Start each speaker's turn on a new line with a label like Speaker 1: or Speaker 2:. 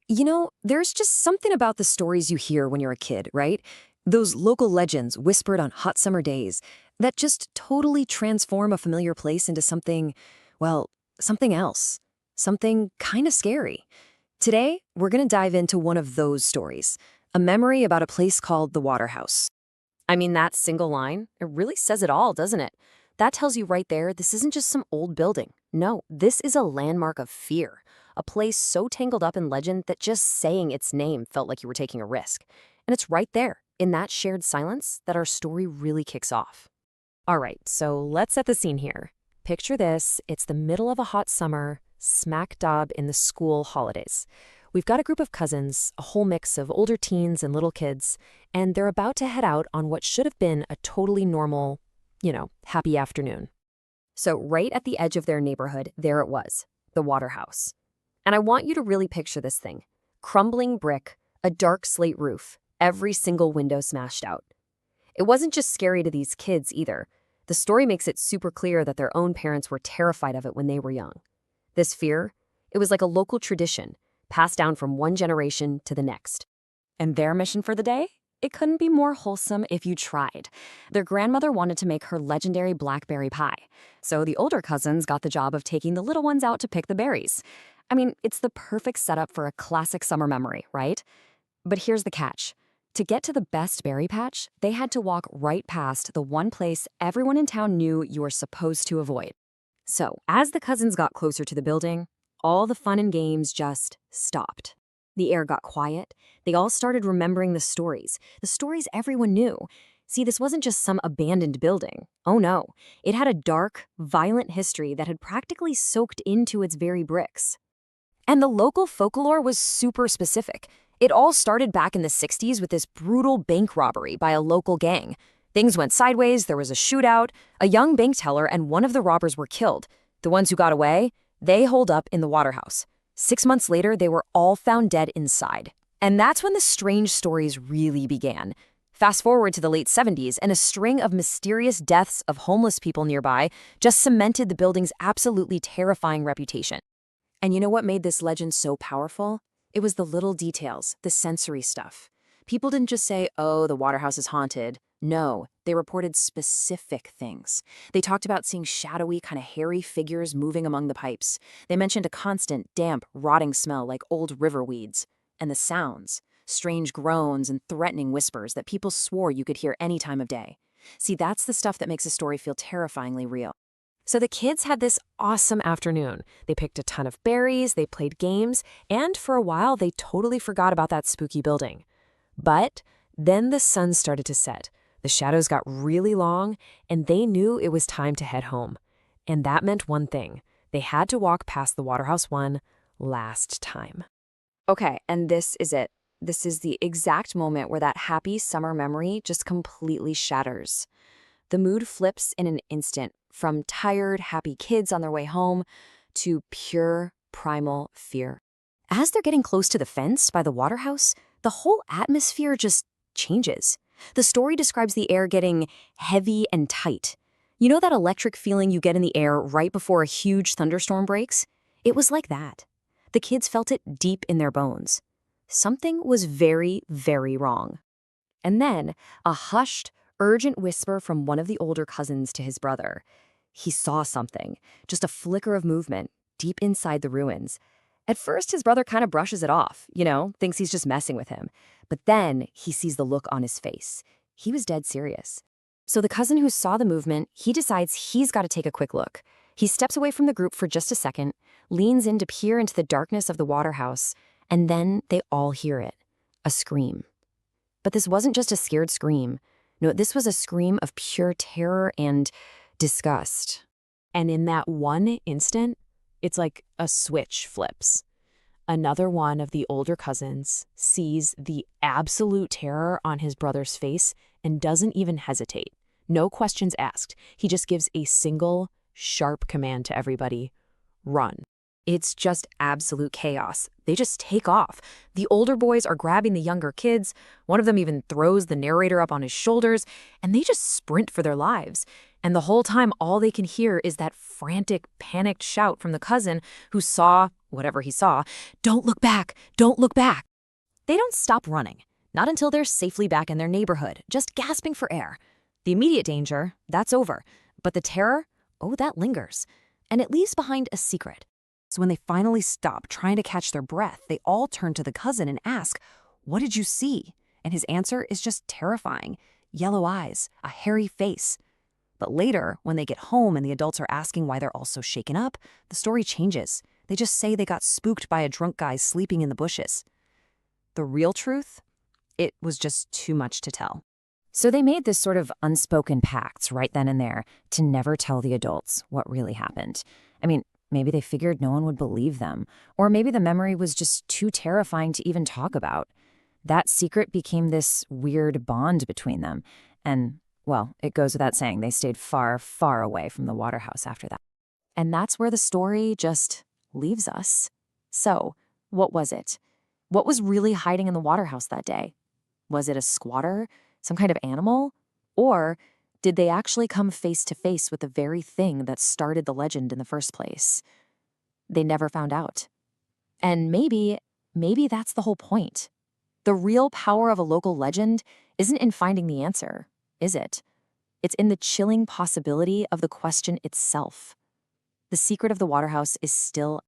Speaker 1: There's just something about the stories you hear when you're a kid, right? Those local legends whispered on hot summer days that just totally transform a familiar place into something, well, something else. Something kind of scary. Today, we're going to dive into one of those stories, a memory about a place called the Waterhouse. I mean, that single line, it really says it all, doesn't it? That tells you right there, this isn't just some old building. No, this is a landmark of fear. A place so tangled up in legend that just saying its name felt like you were taking a risk. And it's right there, in that shared silence, that our story really kicks off. All right, so let's set the scene here. Picture this, it's the middle of a hot summer, smack dab in the school holidays. We've got a group of cousins, a whole mix of older teens and little kids, and they're about to head out on what should have been a totally normal, happy afternoon. So right at the edge of their neighborhood, there it was, the Waterhouse. And I want you to really picture this thing. Crumbling brick, a dark slate roof, every single window smashed out. It wasn't just scary to these kids either. The story makes it super clear that their own parents were terrified of it when they were young. This fear, it was like a local tradition, passed down from one generation to the next. And their mission for the day? It couldn't be more wholesome if you tried. Their grandmother wanted to make her legendary blackberry pie, so the older cousins got the job of taking the little ones out to pick the berries. I mean, it's the perfect setup for a classic summer memory, right? But here's the catch. To get to the best berry patch, they had to walk right past the one place everyone in town knew you were supposed to avoid. So, as the cousins got closer to the building, all the fun and games just stopped. The air got quiet. They all started remembering the stories everyone knew. See, this wasn't just some abandoned building. Oh no, it had a dark, violent history that had practically soaked into its very bricks. And the local folklore was super specific. It all started back in the 60s with this brutal bank robbery by a local gang. Things went sideways, there was a shootout, a young bank teller and one of the robbers were killed. The ones who got away, they holed up in the Waterhouse. 6 months later, they were all found dead inside. And that's when the strange stories really began. Fast forward to the late 70s, and a string of mysterious deaths of homeless people nearby just cemented the building's absolutely terrifying reputation. And you know what made this legend so powerful? It was the little details, the sensory stuff. People didn't just say, oh, the Waterhouse is haunted. No, they reported specific things. They talked about seeing shadowy, kind of hairy figures moving among the pipes. They mentioned a constant, damp, rotting smell like old river weeds. And the sounds, strange groans and threatening whispers that people swore you could hear any time of day. See, that's the stuff that makes a story feel terrifyingly real. So the kids had this awesome afternoon. They picked a ton of berries, they played games, and for a while they totally forgot about that spooky building. But then the sun started to set. The shadows got really long, and they knew it was time to head home. And that meant one thing. They had to walk past the Waterhouse one last time. Okay, and this is it. This is the exact moment where that happy summer memory just completely shatters. The mood flips in an instant, from tired, happy kids on their way home to pure, primal fear. As they're getting close to the fence by the Waterhouse, the whole atmosphere just changes. The story describes the air getting heavy and tight. You know that electric feeling you get in the air right before a huge thunderstorm breaks? It was like that. The kids felt it deep in their bones. Something was very, very wrong. And then, a hushed, urgent whisper from one of the older cousins to his brother. He saw something, just a flicker of movement, deep inside the ruins. At first, his brother kind of brushes it off, thinks he's just messing with him. But then he sees the look on his face. He was dead serious. So the cousin who saw the movement, he decides he's got to take a quick look. He steps away from the group for just a second, leans in to peer into the darkness of the Waterhouse, and then they all hear it, a scream. But this wasn't just a scared scream. No, this was a scream of pure terror and disgust. And in that one instant, it's like a switch flips. Another one of the older cousins sees the absolute terror on his brother's face and doesn't even hesitate. No questions asked. He just gives a single, sharp command to everybody: run. It's just absolute chaos. They just take off. The older boys are grabbing the younger kids. One of them even throws the narrator up on his shoulders, and they just sprint for their lives.
Speaker 2: And the whole time, all they can hear is that frantic, panicked shout from the cousin who saw, whatever he saw, "Don't look back! Don't look back!"
Speaker 3: They don't stop running, not until they're safely back in their neighborhood, just gasping for air. The immediate danger, that's over. But the terror, oh, that lingers. And it leaves behind a secret. So when they finally stop trying to catch their breath, they all turn to the cousin and ask, "What did you see?" And his answer is just terrifying. Yellow eyes, a hairy face. But later, when they get home and the adults are asking why they're all so shaken up, the story changes. They just say they got spooked by a drunk guy sleeping in the bushes. The real truth? It was just too much to tell.
Speaker 1: So they made this sort of unspoken pact right then and there to never tell the adults what really happened. I mean, maybe they figured no one would believe them, or maybe the memory was just too terrifying to even talk about. That secret became this weird bond between them, and, well, it goes without saying, they stayed far, far away from the Waterhouse after that.
Speaker 3: And that's where the story just leaves us. So, what was it? What was really hiding in the Waterhouse that day? Was it a squatter? Some kind of animal? Or did they actually come face to face with the very thing that started the legend in the first place? They never found out. And maybe that's the whole point. The real power of a local legend isn't in finding the answer, is it? It's in the chilling possibility of the question itself. The secret of the Waterhouse is still